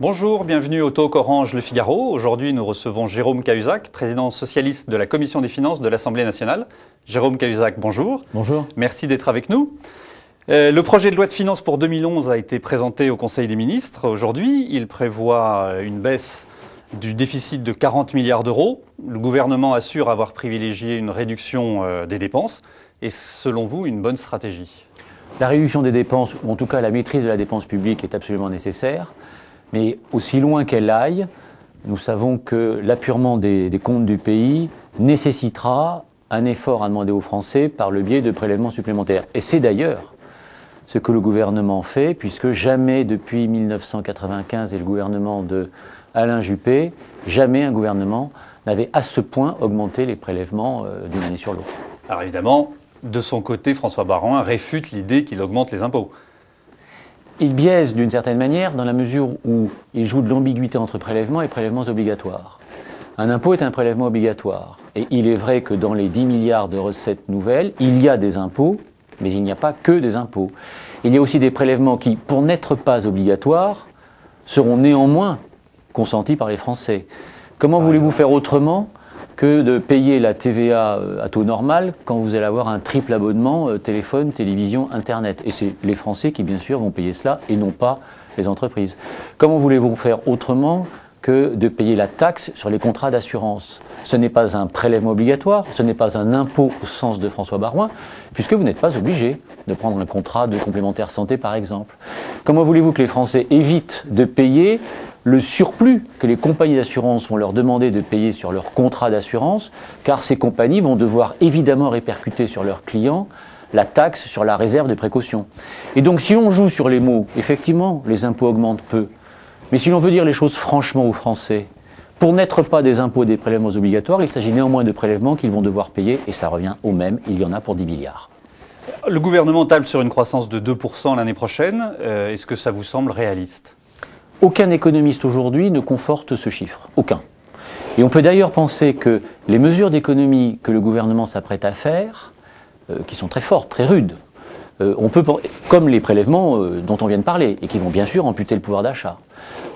Bonjour, bienvenue au Talk Orange Le Figaro. Aujourd'hui, nous recevons Jérôme Cahuzac, président socialiste de la Commission des finances de l'Assemblée nationale. Jérôme Cahuzac, bonjour. Bonjour. Merci d'être avec nous. Le projet de loi de finances pour 2011 a été présenté au Conseil des ministres aujourd'hui. Il prévoit une baisse du déficit de 40 milliards d'euros. Le gouvernement assure avoir privilégié une réduction des dépenses. Et selon vous, une bonne stratégie? La réduction des dépenses, ou en tout cas la maîtrise de la dépense publique, est absolument nécessaire. Mais aussi loin qu'elle aille, nous savons que l'appurement des comptes du pays nécessitera un effort à demander aux Français par le biais de prélèvements supplémentaires. Et c'est d'ailleurs ce que le gouvernement fait, puisque jamais depuis 1995 et le gouvernement de Alain Juppé, jamais un gouvernement n'avait à ce point augmenté les prélèvements d'une année sur l'autre. Alors évidemment, de son côté, François Baroin réfute l'idée qu'il augmente les impôts. Il biaise d'une certaine manière dans la mesure où il joue de l'ambiguïté entre prélèvements et prélèvements obligatoires. Un impôt est un prélèvement obligatoire. Et il est vrai que dans les 10 milliards de recettes nouvelles, il y a des impôts, mais il n'y a pas que des impôts. Il y a aussi des prélèvements qui, pour n'être pas obligatoires, seront néanmoins consentis par les Français. Comment voulez-vous faire autrement que de payer la TVA à taux normal quand vous allez avoir un triple abonnement téléphone, télévision, Internet? Et c'est les Français qui, bien sûr, vont payer cela et non pas les entreprises. Comment voulez-vous faire autrement que de payer la taxe sur les contrats d'assurance? Ce n'est pas un prélèvement obligatoire, ce n'est pas un impôt au sens de François Baroin, puisque vous n'êtes pas obligé de prendre un contrat de complémentaire santé, par exemple. Comment voulez-vous que les Français évitent de payer le surplus que les compagnies d'assurance vont leur demander de payer sur leur contrat d'assurance, car ces compagnies vont devoir évidemment répercuter sur leurs clients la taxe sur la réserve de précaution. Et donc si on joue sur les mots, effectivement, les impôts augmentent peu. Mais si l'on veut dire les choses franchement aux Français, pour n'être pas des impôts et des prélèvements obligatoires, il s'agit néanmoins de prélèvements qu'ils vont devoir payer, et ça revient au même, il y en a pour 10 milliards. Le gouvernement table sur une croissance de 2% l'année prochaine. Est-ce que ça vous semble réaliste? Aucun économiste aujourd'hui ne conforte ce chiffre. Aucun. Et on peut d'ailleurs penser que les mesures d'économie que le gouvernement s'apprête à faire, qui sont très fortes, très rudes, comme les prélèvements dont on vient de parler, et qui vont bien sûr amputer le pouvoir d'achat.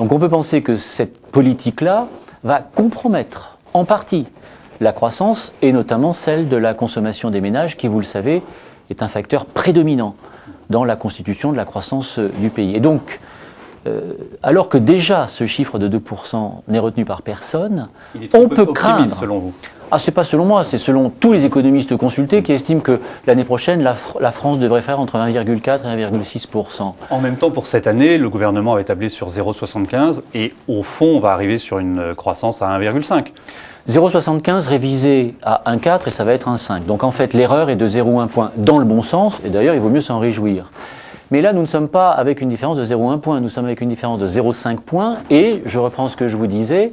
Donc on peut penser que cette politique-là va compromettre en partie la croissance, et notamment celle de la consommation des ménages, qui, vous le savez, est un facteur prédominant dans la constitution de la croissance du pays. Et donc, alors que déjà ce chiffre de 2% n'est retenu par personne, on peut craindre. Selon vous? Ah, c'est pas selon moi, c'est selon tous les économistes consultés qui estiment que l'année prochaine, la France devrait faire entre 1,4 et 1,6%. En même temps, pour cette année, le gouvernement avait tablé sur 0,75 et au fond, on va arriver sur une croissance à 1,5. 0,75 révisé à 1,4 et ça va être 1,5. Donc en fait, l'erreur est de 0,1 point dans le bon sens, et d'ailleurs, il vaut mieux s'en réjouir. Mais là, nous ne sommes pas avec une différence de 0,1 point, nous sommes avec une différence de 0,5 points, et je reprends ce que je vous disais,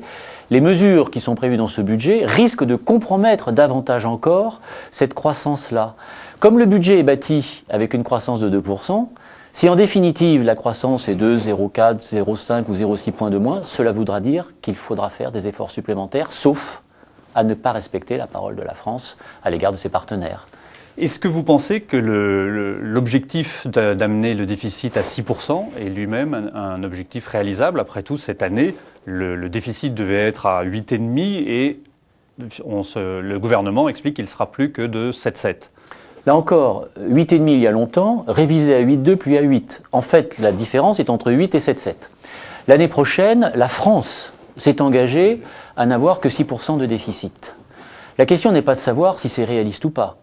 les mesures qui sont prévues dans ce budget risquent de compromettre davantage encore cette croissance-là. Comme le budget est bâti avec une croissance de 2%, si en définitive la croissance est de 0,4, 0,5 ou 0,6 points de moins, cela voudra dire qu'il faudra faire des efforts supplémentaires, sauf à ne pas respecter la parole de la France à l'égard de ses partenaires. Est-ce que vous pensez que l'objectif d'amener le déficit à 6% est lui-même un objectif réalisable? Après tout, cette année, le déficit devait être à 8,5 et le gouvernement explique qu'il ne sera plus que de 7,7. Là encore, 8,5 il y a longtemps, révisé à 8,2 puis à 8. En fait, la différence est entre 8 et 7,7. L'année prochaine, la France s'est engagée à n'avoir que 6% de déficit. La question n'est pas de savoir si c'est réaliste ou pas.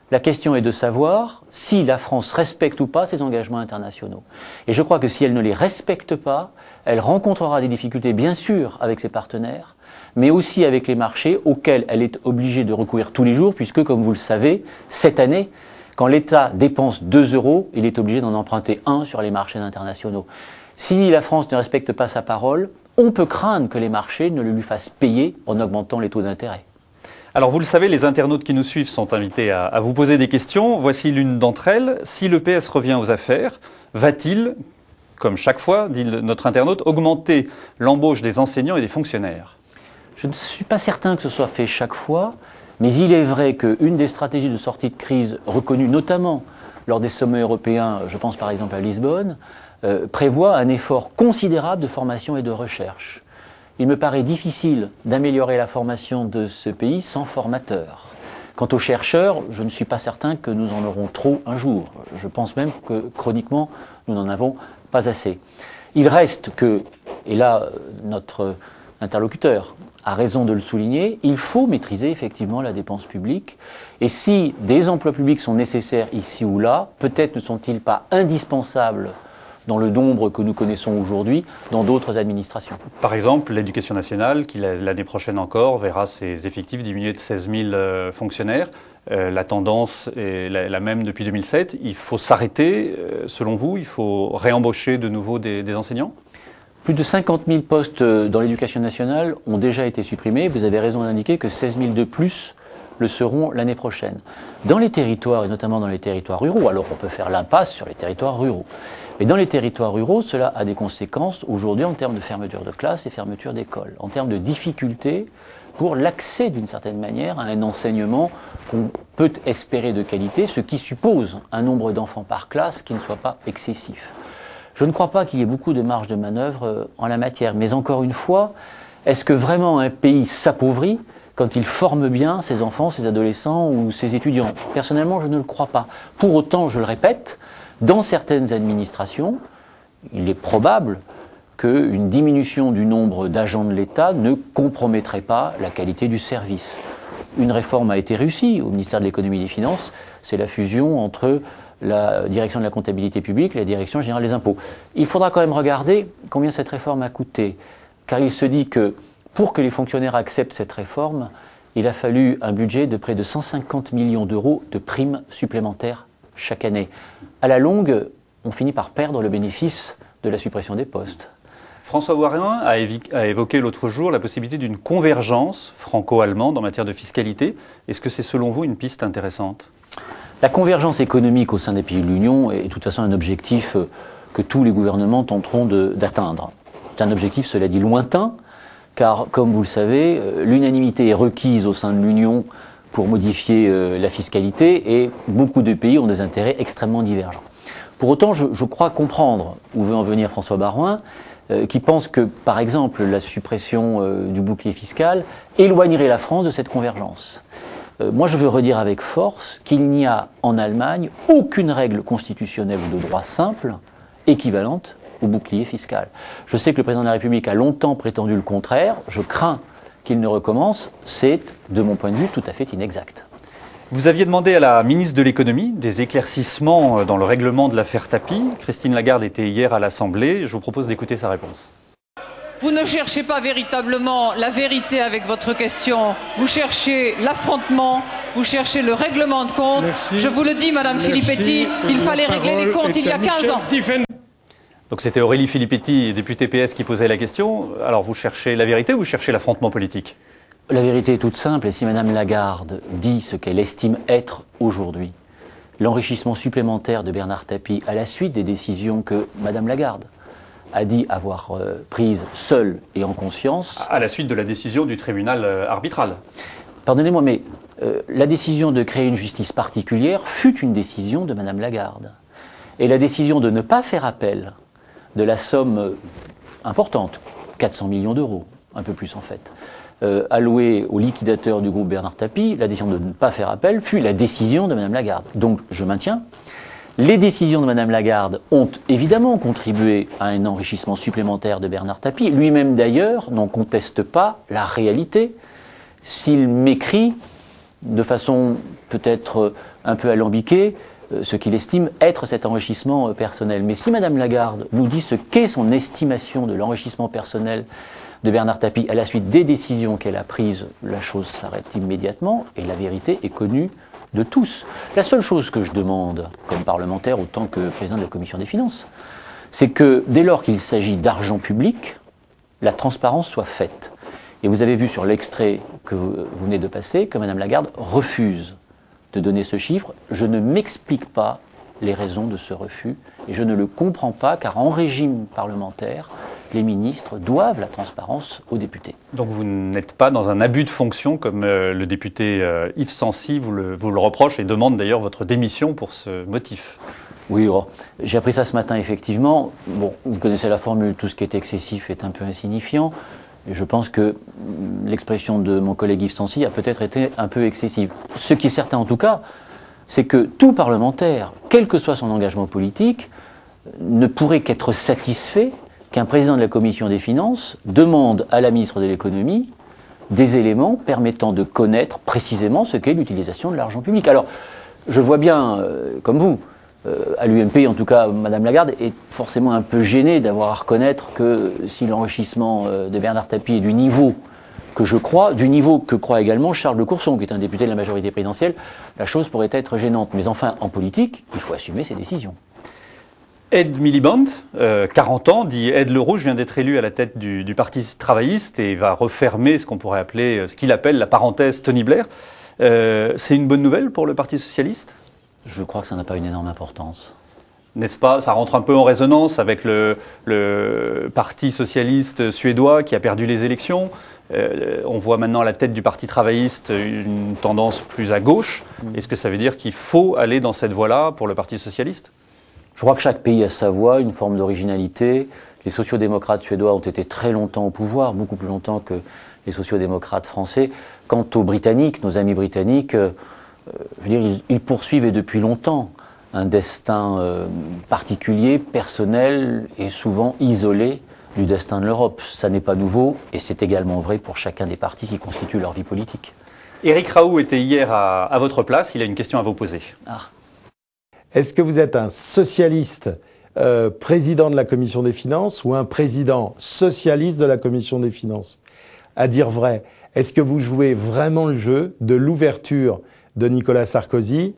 La question est de savoir si la France respecte ou pas ses engagements internationaux. Et je crois que si elle ne les respecte pas, elle rencontrera des difficultés, bien sûr, avec ses partenaires, mais aussi avec les marchés auxquels elle est obligée de recourir tous les jours, puisque, comme vous le savez, cette année, quand l'État dépense 2 euros, il est obligé d'en emprunter 1 sur les marchés internationaux. Si la France ne respecte pas sa parole, on peut craindre que les marchés ne le lui fassent payer en augmentant les taux d'intérêt. Alors vous le savez, les internautes qui nous suivent sont invités à vous poser des questions. Voici l'une d'entre elles. Si le PS revient aux affaires, va-t-il, comme chaque fois, dit notre internaute, augmenter l'embauche des enseignants et des fonctionnaires? Je ne suis pas certain que ce soit fait chaque fois, mais il est vrai qu'une des stratégies de sortie de crise reconnues notamment lors des sommets européens, je pense par exemple à Lisbonne, prévoit un effort considérable de formation et de recherche. Il me paraît difficile d'améliorer la formation de ce pays sans formateurs. Quant aux chercheurs, je ne suis pas certain que nous en aurons trop un jour. Je pense même que chroniquement, nous n'en avons pas assez. Il reste que, et là notre interlocuteur a raison de le souligner, il faut maîtriser effectivement la dépense publique. Et si des emplois publics sont nécessaires ici ou là, peut-être ne sont-ils pas indispensables dans le nombre que nous connaissons aujourd'hui dans d'autres administrations. Par exemple, l'éducation nationale, qui l'année prochaine encore verra ses effectifs diminuer de 16 000 fonctionnaires. La tendance est la même depuis 2007. Il faut s'arrêter, selon vous, il faut réembaucher de nouveau des enseignants ? Plus de 50 000 postes dans l'éducation nationale ont déjà été supprimés. Vous avez raison d'indiquer que 16 000 de plus le seront l'année prochaine. Dans les territoires, et notamment dans les territoires ruraux, alors on peut faire l'impasse sur les territoires ruraux, mais dans les territoires ruraux, cela a des conséquences aujourd'hui en termes de fermeture de classes et fermeture d'écoles, en termes de difficultés pour l'accès d'une certaine manière à un enseignement qu'on peut espérer de qualité, ce qui suppose un nombre d'enfants par classe qui ne soit pas excessif. Je ne crois pas qu'il y ait beaucoup de marge de manœuvre en la matière, mais encore une fois, est-ce que vraiment un pays s'appauvrit quand il forme bien ses enfants, ses adolescents ou ses étudiants? Personnellement, je ne le crois pas. Pour autant, je le répète, dans certaines administrations, il est probable qu'une diminution du nombre d'agents de l'État ne compromettrait pas la qualité du service. Une réforme a été réussie au ministère de l'Économie et des Finances, c'est la fusion entre la direction de la comptabilité publique et la direction générale des impôts. Il faudra quand même regarder combien cette réforme a coûté, car il se dit que pour que les fonctionnaires acceptent cette réforme, il a fallu un budget de près de 150 millions d'euros de primes supplémentaires chaque année. À la longue, on finit par perdre le bénéfice de la suppression des postes. François Baroin a évoqué l'autre jour la possibilité d'une convergence franco-allemande en matière de fiscalité. Est-ce que c'est selon vous une piste intéressante ? La convergence économique au sein des pays de l'Union est de toute façon un objectif que tous les gouvernements tenteront d'atteindre. C'est un objectif, cela dit, lointain, car comme vous le savez, l'unanimité est requise au sein de l'Union pour modifier la fiscalité et beaucoup de pays ont des intérêts extrêmement divergents. Pour autant, je crois comprendre où veut en venir François Baroin, qui pense que, par exemple, la suppression du bouclier fiscal éloignerait la France de cette convergence. Moi, je veux redire avec force qu'il n'y a en Allemagne aucune règle constitutionnelle ou de droit simple équivalente au bouclier fiscal. Je sais que le président de la République a longtemps prétendu le contraire. Je crains qu'il ne recommence. C'est, de mon point de vue, tout à fait inexact. Vous aviez demandé à la ministre de l'économie des éclaircissements dans le règlement de l'affaire Tapie. Christine Lagarde était hier à l'Assemblée. Je vous propose d'écouter sa réponse. Vous ne cherchez pas véritablement la vérité avec votre question. Vous cherchez l'affrontement, vous cherchez le règlement de compte. Merci. Je vous le dis, Madame Filippetti, il fallait régler les comptes il y a 15 ans. Donc c'était Aurélie Filippetti, députée PS, qui posait la question. Alors vous cherchez la vérité ou vous cherchez l'affrontement politique ? La vérité est toute simple, et si Madame Lagarde dit ce qu'elle estime être aujourd'hui, l'enrichissement supplémentaire de Bernard Tapie à la suite des décisions que Madame Lagarde a dit avoir prises seule et en conscience. À la suite de la décision du tribunal arbitral. Pardonnez-moi, mais la décision de créer une justice particulière fut une décision de Madame Lagarde. Et la décision de ne pas faire appel de la somme importante, 400 millions d'euros, un peu plus en fait, allouée au liquidateur du groupe Bernard Tapie, la décision de ne pas faire appel fut la décision de Madame Lagarde. Donc je maintiens. Les décisions de Madame Lagarde ont évidemment contribué à un enrichissement supplémentaire de Bernard Tapie. Lui-même d'ailleurs n'en conteste pas la réalité. S'il m'écrit de façon peut-être un peu alambiquée ce qu'il estime être cet enrichissement personnel. Mais si Madame Lagarde nous dit ce qu'est son estimation de l'enrichissement personnel de Bernard Tapie à la suite des décisions qu'elle a prises, la chose s'arrête immédiatement et la vérité est connue de tous. La seule chose que je demande, comme parlementaire autant que président de la Commission des Finances, c'est que dès lors qu'il s'agit d'argent public, la transparence soit faite. Et vous avez vu sur l'extrait que vous venez de passer que Madame Lagarde refuse de donner ce chiffre. Je ne m'explique pas les raisons de ce refus et je ne le comprends pas car en régime parlementaire, les ministres doivent la transparence aux députés. Donc vous n'êtes pas dans un abus de fonction comme le député Yves Sancy vous le reproche et demande d'ailleurs votre démission pour ce motif. Oui, j'ai appris ça ce matin, effectivement. Bon, vous connaissez la formule, tout ce qui est excessif est un peu insignifiant. Et je pense que l'expression de mon collègue Yves Sancy a peut-être été un peu excessive. Ce qui est certain, en tout cas, c'est que tout parlementaire, quel que soit son engagement politique, ne pourrait qu'être satisfait qu'un président de la Commission des Finances demande à la ministre de l'économie des éléments permettant de connaître précisément ce qu'est l'utilisation de l'argent public. Alors, je vois bien, comme vous, à l'UMP, en tout cas, Madame Lagarde est forcément un peu gênée d'avoir à reconnaître que si l'enrichissement de Bernard Tapie est du niveau que je crois, du niveau que croit également Charles de Courson, qui est un député de la majorité présidentielle, la chose pourrait être gênante. Mais enfin, en politique, il faut assumer ses décisions. Ed Miliband, 40 ans, dit Ed Leroux, vient d'être élu à la tête du Parti travailliste et va refermer ce qu'on pourrait appeler, ce qu'il appelle la parenthèse Tony Blair. C'est une bonne nouvelle pour le Parti socialiste ? Je crois que ça n'a pas une énorme importance. N'est-ce pas ? Ça rentre un peu en résonance avec le Parti socialiste suédois qui a perdu les élections. On voit maintenant à la tête du Parti travailliste une tendance plus à gauche. Est-ce que ça veut dire qu'il faut aller dans cette voie-là pour le Parti socialiste ? Je crois que chaque pays a sa voie, une forme d'originalité. Les sociodémocrates suédois ont été très longtemps au pouvoir, beaucoup plus longtemps que les sociodémocrates français. Quant aux Britanniques, nos amis britanniques, je veux dire, ils poursuivent et depuis longtemps un destin particulier, personnel et souvent isolé du destin de l'Europe. Ça n'est pas nouveau et c'est également vrai pour chacun des partis qui constituent leur vie politique. Éric Raoult était hier à votre place, il a une question à vous poser. Est-ce que vous êtes un socialiste président de la Commission des Finances ou un président socialiste de la Commission des Finances ? À dire vrai, est-ce que vous jouez vraiment le jeu de l'ouverture de Nicolas Sarkozy ?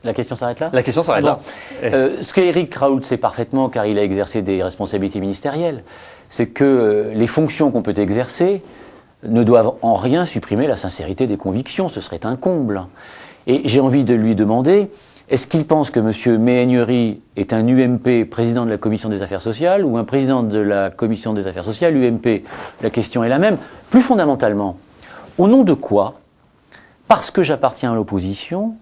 La question s'arrête là ? La question s'arrête là. Ce qu'Éric Raoult sait parfaitement, car il a exercé des responsabilités ministérielles, c'est que les fonctions qu'on peut exercer ne doivent en rien supprimer la sincérité des convictions. Ce serait un comble. Et j'ai envie de lui demander, est-ce qu'il pense que M. Méhaignerie est un UMP président de la Commission des Affaires sociales ou un président de la Commission des Affaires sociales UMP ? La question est la même. Plus fondamentalement, au nom de quoi, parce que j'appartiens à l'opposition,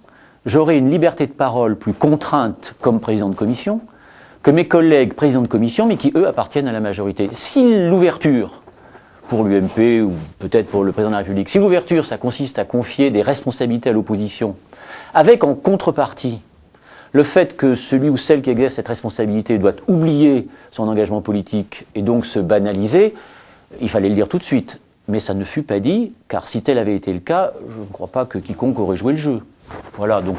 j'aurai une liberté de parole plus contrainte comme président de commission que mes collègues présidents de commission, mais qui, eux, appartiennent à la majorité. Si l'ouverture, pour l'UMP ou peut-être pour le président de la République, si l'ouverture, ça consiste à confier des responsabilités à l'opposition, avec en contrepartie le fait que celui ou celle qui exerce cette responsabilité doit oublier son engagement politique et donc se banaliser, il fallait le dire tout de suite. Mais ça ne fut pas dit, car si tel avait été le cas, je ne crois pas que quiconque aurait joué le jeu. Voilà, donc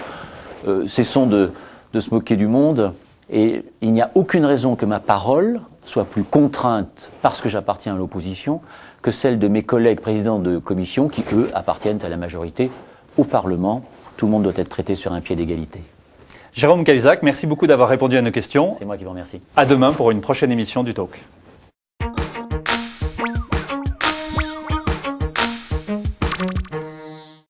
cessons de se moquer du monde, et il n'y a aucune raison que ma parole soit plus contrainte parce que j'appartiens à l'opposition que celle de mes collègues présidents de commission qui, eux, appartiennent à la majorité au Parlement. Tout le monde doit être traité sur un pied d'égalité. Jérôme Cahuzac, merci beaucoup d'avoir répondu à nos questions. C'est moi qui vous remercie. À demain pour une prochaine émission du Talk.